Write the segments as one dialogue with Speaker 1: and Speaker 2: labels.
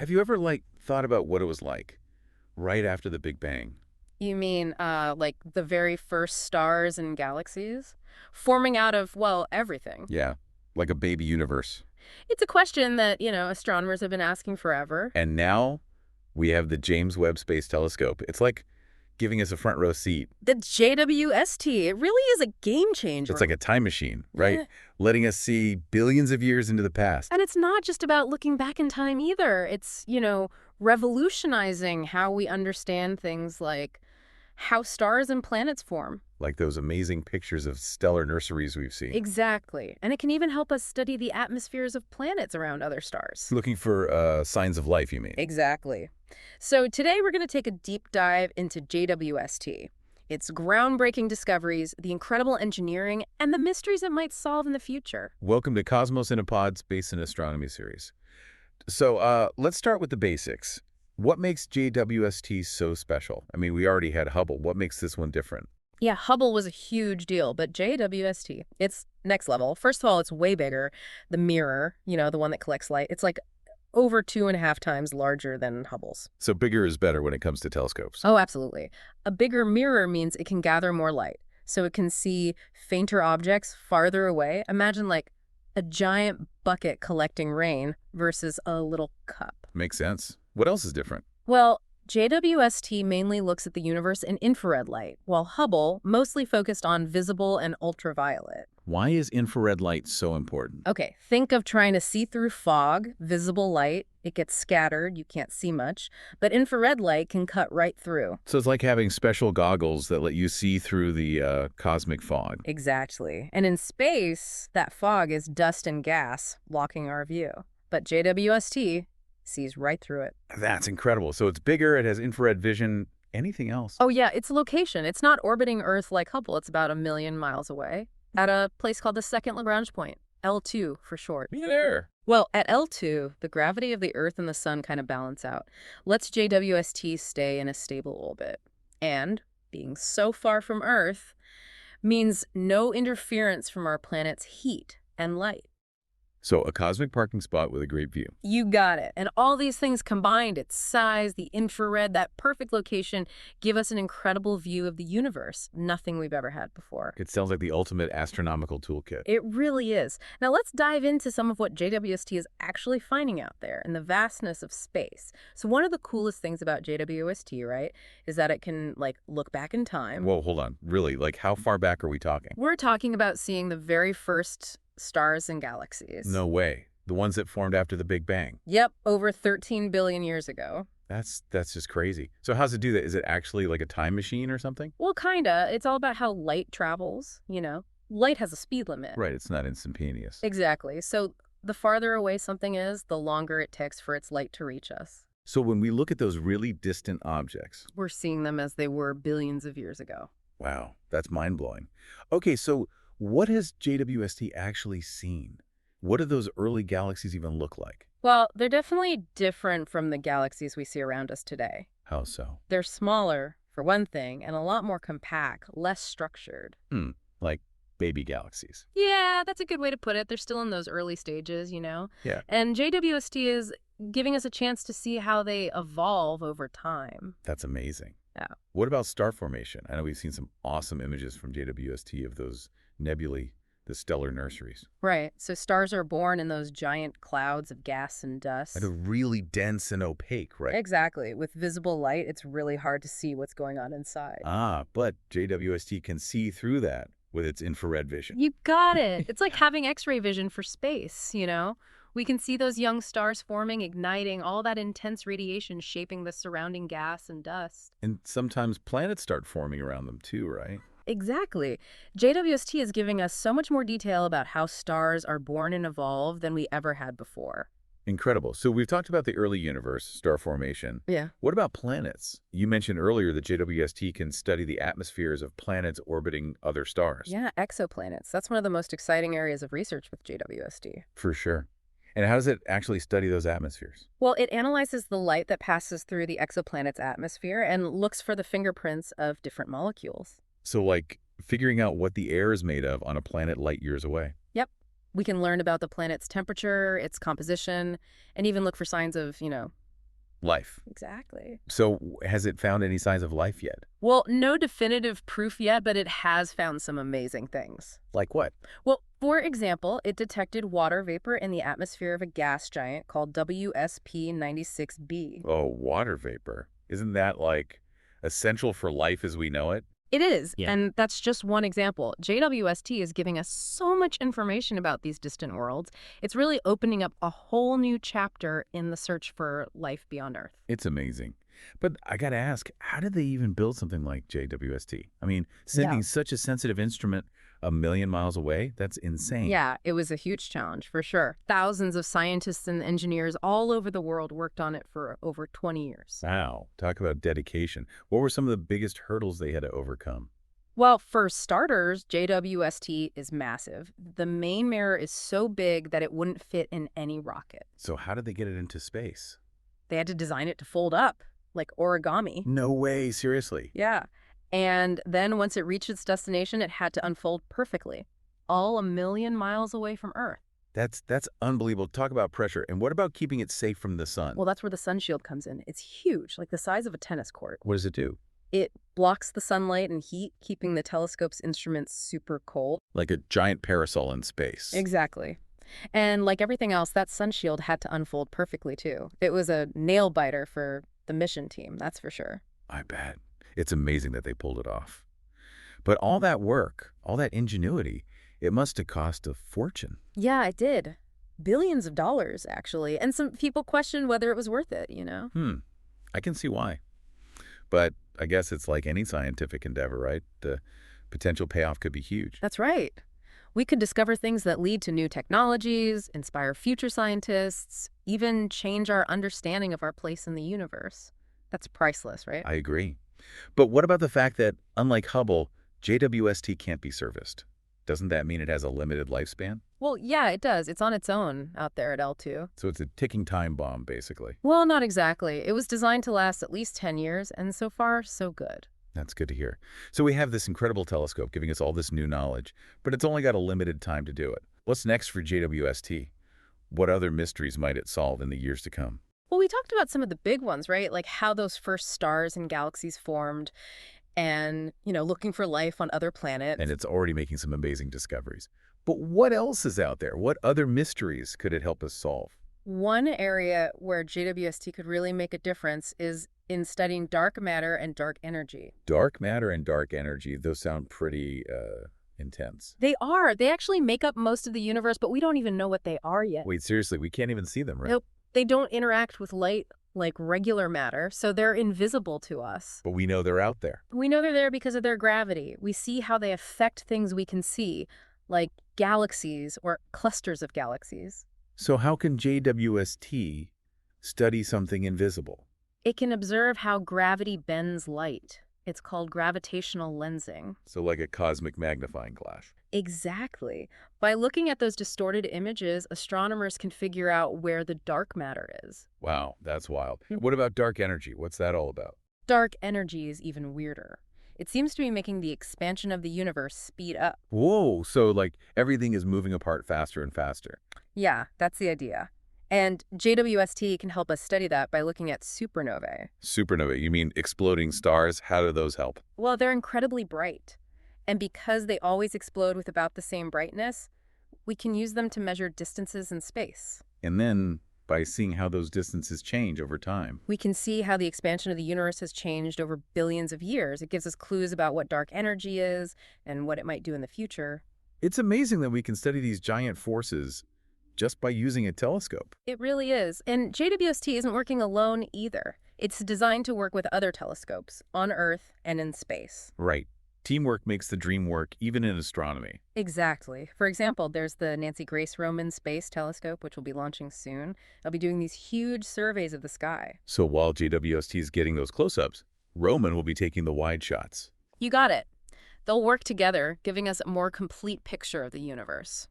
Speaker 1: Have you ever, thought about what it was like right after the Big Bang?
Speaker 2: You mean, like the very first stars and galaxies? Forming out of, well, everything.
Speaker 1: Yeah, like a baby universe.
Speaker 2: It's a question that, astronomers have been asking forever.
Speaker 1: And now we have the James Webb Space Telescope. It's like giving us a front row seat.
Speaker 2: The JWST, it really is a game
Speaker 1: It's
Speaker 2: changer.
Speaker 1: like a time machine, right?
Speaker 2: Yeah.
Speaker 1: Letting us see billions of years into the past.
Speaker 2: And it's not just about looking back in time either. It's, revolutionizing how we understand things like how stars and planets form.
Speaker 1: Like those amazing pictures of stellar nurseries we've seen.
Speaker 2: Exactly. And it can even help us study the atmospheres of planets around other stars.
Speaker 1: Looking for signs of life, you mean?
Speaker 2: Exactly. So today we're going to take a deep dive into JWST. Its groundbreaking discoveries, the incredible engineering, and the mysteries it might solve in the future.
Speaker 1: Welcome to Cosmos in a Pod Space and Astronomy series. So let's start with the basics. What makes JWST so special? I mean, we already had Hubble. What makes this one different?
Speaker 2: Yeah, Hubble was a huge deal, but JWST, it's next level. First of all, it's way bigger. The mirror, the one that collects light, it's like over 2.5 times larger than Hubble's.
Speaker 1: So bigger is better when it comes to telescopes.
Speaker 2: Oh, absolutely. A bigger mirror means it can gather more light, so it can see fainter objects farther away. Imagine like a giant bucket collecting rain versus a little cup.
Speaker 1: Makes sense. What else is different?
Speaker 2: Well, JWST mainly looks at the universe in infrared light, while Hubble mostly focused on visible and ultraviolet.
Speaker 1: Why is infrared light so important?
Speaker 2: Okay, think of trying to see through fog, visible light. It gets scattered, you can't see much, but infrared light can cut right through.
Speaker 1: So it's like having special goggles that let you see through the cosmic fog.
Speaker 2: Exactly. And in space, that fog is dust and gas blocking our view. But JWST sees right through it.
Speaker 1: That's incredible. So it's bigger, it has infrared vision. Anything else?
Speaker 2: Oh yeah, its location. It's not orbiting Earth like Hubble. It's about 1 million miles away at a place called the second Lagrange point, L2 for short.
Speaker 1: Yeah, there.
Speaker 2: Well, at L2, the gravity of the Earth and the Sun kind of balance out. Lets JWST stay in a stable orbit. And being so far from Earth means no interference from our planet's heat and light.
Speaker 1: So a cosmic parking spot with a great view.
Speaker 2: You got it. And all these things combined, its size, the infrared, that perfect location, give us an incredible view of the universe. Nothing we've ever had before.
Speaker 1: It sounds like the ultimate astronomical toolkit.
Speaker 2: It really is. Now let's dive into some of what JWST is actually finding out there in the vastness of space. So one of the coolest things about JWST, right, is that it can, look back in time.
Speaker 1: Whoa, hold on. Really? Like, how far back are we talking?
Speaker 2: We're talking about seeing the very first stars and galaxies.
Speaker 1: No way. The ones that formed after the Big Bang.
Speaker 2: Yep, over 13 billion years ago.
Speaker 1: That's just crazy. So how's it do that? Is it actually like a time machine or something?
Speaker 2: Well, kinda. It's all about how light travels, Light has a speed limit.
Speaker 1: Right, it's not instantaneous.
Speaker 2: Exactly. So the farther away something is, the longer it takes for its light to reach us.
Speaker 1: So when we look at those really distant objects,
Speaker 2: We're seeing them as they were billions of years ago.
Speaker 1: wow, that's mind-blowing. Okay, so what has JWST actually seen? What do those early galaxies even look like?
Speaker 2: Well, they're definitely different from the galaxies we see around us today.
Speaker 1: How so?
Speaker 2: They're smaller, for one thing, and a lot more compact, less structured.
Speaker 1: Like baby galaxies.
Speaker 2: Yeah, that's a good way to put it. They're still in those early stages,
Speaker 1: Yeah,
Speaker 2: And JWST is giving us a chance to see how they evolve over time.
Speaker 1: that's amazing.
Speaker 2: Yeah.
Speaker 1: What about star formation? I know we've seen some awesome images from JWST of those nebulae, the stellar nurseries.
Speaker 2: Right. So stars are born in those giant clouds of gas and dust.
Speaker 1: And they're really dense and opaque, right?
Speaker 2: Exactly. With visible light, it's really hard to see what's going on inside.
Speaker 1: But JWST can see through that with its infrared vision.
Speaker 2: You got it. It's like having X-ray vision for space. We can see those young stars forming, igniting, all that intense radiation shaping the surrounding gas and dust.
Speaker 1: And sometimes planets start forming around them too, right?
Speaker 2: Exactly. JWST is giving us so much more detail about how stars are born and evolve than we ever had before.
Speaker 1: Incredible. So we've talked about the early universe, star formation.
Speaker 2: Yeah.
Speaker 1: What about planets? You mentioned earlier that JWST can study the atmospheres of planets orbiting other stars.
Speaker 2: Yeah, exoplanets. That's one of the most exciting areas of research with JWST.
Speaker 1: For sure. And how does it actually study those atmospheres?
Speaker 2: Well, it analyzes the light that passes through the exoplanet's atmosphere and looks for the fingerprints of different molecules.
Speaker 1: So like figuring out what the air is made of on a planet light years away.
Speaker 2: Yep. We can learn about the planet's temperature, its composition, and even look for signs of,
Speaker 1: Life.
Speaker 2: Exactly.
Speaker 1: So has it found any signs of life yet?
Speaker 2: Well, no definitive proof yet, but it has found some amazing things.
Speaker 1: Like what?
Speaker 2: Well, for example, it detected water vapor in the atmosphere of a gas giant called WSP 96b.
Speaker 1: Oh, water vapor. Isn't that like essential for life as we know it?
Speaker 2: It is,
Speaker 3: Yeah.
Speaker 2: and that's just one example. JWST is giving us so much information about these distant worlds. It's really opening up a whole new chapter in the search for life beyond Earth.
Speaker 1: It's amazing. But I got to ask, how did they even build something like JWST? I mean, sending such a sensitive instrument a million miles away, that's insane.
Speaker 2: Yeah, it was a huge challenge, for sure. Thousands of scientists and engineers all over the world worked on it for over 20 years.
Speaker 1: Wow. Talk about dedication. What were some of the biggest hurdles they had to overcome?
Speaker 2: Well, for starters, JWST is massive. The main mirror is so big that it wouldn't fit in any rocket.
Speaker 1: So how did they get it into space?
Speaker 2: They had to design it to fold up, like origami.
Speaker 1: No way, seriously.
Speaker 2: Yeah. And then once it reached its destination, it had to unfold perfectly, all a million miles away from Earth.
Speaker 1: That's unbelievable. Talk about pressure. And what about keeping it safe from the sun?
Speaker 2: Well, that's where the sunshield comes in. It's huge, like the size of a tennis court.
Speaker 1: What does it do?
Speaker 2: It blocks the sunlight and heat, keeping the telescope's instruments super cold.
Speaker 1: Like a giant parasol in space.
Speaker 2: Exactly. And like everything else, that sunshield had to unfold perfectly, too. It was a nail-biter for the mission team, that's for sure.
Speaker 1: I bet. It's amazing that they pulled it off. But all that work, all that ingenuity, it must have cost a fortune.
Speaker 2: Yeah, it did. Billions of dollars, actually. And some people questioned whether it was worth it, you know?
Speaker 1: I can see why. But I guess it's like any scientific endeavor, right? The potential payoff could be huge.
Speaker 2: That's right. We could discover things that lead to new technologies, inspire future scientists, even change our understanding of our place in the universe. That's priceless, right?
Speaker 1: I agree. But what about the fact that, unlike Hubble, JWST can't be serviced? Doesn't that mean it has a limited lifespan?
Speaker 2: Well, yeah, it does. It's on its own out there at L2.
Speaker 1: So it's a ticking time bomb, basically.
Speaker 2: Well, not exactly. It was designed to last at least 10 years, and so far, so good.
Speaker 1: That's good to hear. So we have this incredible telescope giving us all this new knowledge, but it's only got a limited time to do it. What's next for JWST? What other mysteries might it solve in the years to come?
Speaker 2: Well, we talked about some of the big ones, right? Like how those first stars and galaxies formed and, looking for life on other planets.
Speaker 1: And it's already making some amazing discoveries. But what else is out there? What other mysteries could it help us solve?
Speaker 2: One area where JWST could really make a difference is in studying dark matter and dark energy.
Speaker 1: Dark matter and dark energy, those sound pretty intense.
Speaker 2: They are. They actually make up most of the universe, but we don't even know what they are yet.
Speaker 1: Wait, seriously, we can't even see them, right?
Speaker 2: Nope. They don't interact with light like regular matter, so they're invisible to us.
Speaker 1: But we know they're out there.
Speaker 2: We know they're there because of their gravity. We see how they affect things we can see, like galaxies or clusters of galaxies.
Speaker 1: So how can JWST study something invisible?
Speaker 2: It can observe how gravity bends light. It's called gravitational lensing.
Speaker 1: So like a cosmic magnifying glass.
Speaker 2: Exactly. By looking at those distorted images, astronomers can figure out where the dark matter is.
Speaker 1: Wow, that's wild. What about dark energy? What's that all about?
Speaker 2: Dark energy is even weirder. It seems to be making the expansion of the universe speed up.
Speaker 1: Whoa, so like everything is moving apart faster and faster.
Speaker 2: Yeah, that's the idea. And JWST can help us study that by looking at supernovae.
Speaker 1: Supernovae, you mean exploding stars? How do those help?
Speaker 2: Well, they're incredibly bright. And because they always explode with about the same brightness, we can use them to measure distances in space.
Speaker 1: And then by seeing how those distances change over time.
Speaker 2: We can see how the expansion of the universe has changed over billions of years. It gives us clues about what dark energy is and what it might do in the future.
Speaker 1: It's amazing that we can study these giant forces just by using a telescope.
Speaker 2: It really is. And JWST isn't working alone either. It's designed to work with other telescopes on Earth and in space.
Speaker 1: Right. Teamwork makes the dream work, even in astronomy.
Speaker 2: Exactly. For example, there's the Nancy Grace Roman Space Telescope, which will be launching soon. They'll be doing these huge surveys of the sky.
Speaker 1: So while JWST is getting those close-ups, Roman will be taking the wide shots.
Speaker 2: You got it. They'll work together, giving us a more complete picture of the universe.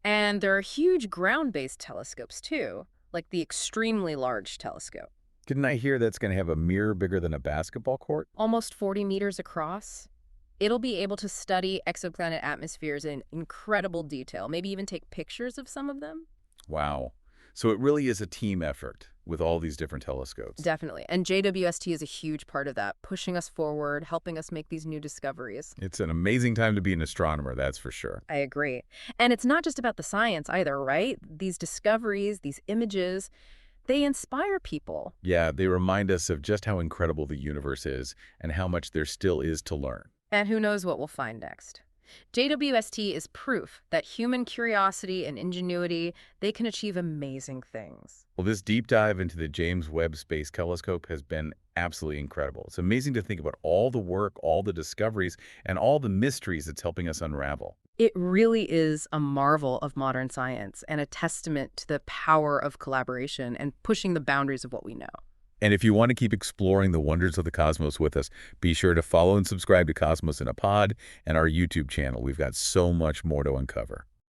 Speaker 2: And there are huge ground-based telescopes, too, like the extremely large telescope.
Speaker 1: Didn't I hear that's going to have a mirror bigger than a basketball court?
Speaker 2: Almost 40 meters across. It'll be able to study exoplanet atmospheres in incredible detail, maybe even take pictures of some of them.
Speaker 1: Wow. So it really is a team effort. with all these different telescopes.
Speaker 2: Definitely. And JWST is a huge part of that, pushing us forward, helping us make these new discoveries.
Speaker 1: It's an amazing time to be an astronomer, that's for sure.
Speaker 2: I agree. And it's not just about the science either, right? These discoveries, these images, they inspire people.
Speaker 1: Yeah, they remind us of just how incredible the universe is and how much there still is to learn.
Speaker 2: And who knows what we'll find next. JWST is proof that human curiosity and ingenuity, they can achieve amazing things.
Speaker 1: Well, this deep dive into the James Webb Space Telescope has been absolutely incredible. It's amazing to think about all the work, all the discoveries, and all the mysteries it's helping us unravel.
Speaker 2: It really is a marvel of modern science and a testament to the power of collaboration and pushing the boundaries of what we know.
Speaker 1: And if you want to keep exploring the wonders of the cosmos with us, be sure to follow and subscribe to Cosmos in a Pod and our YouTube channel. We've got so much more to uncover.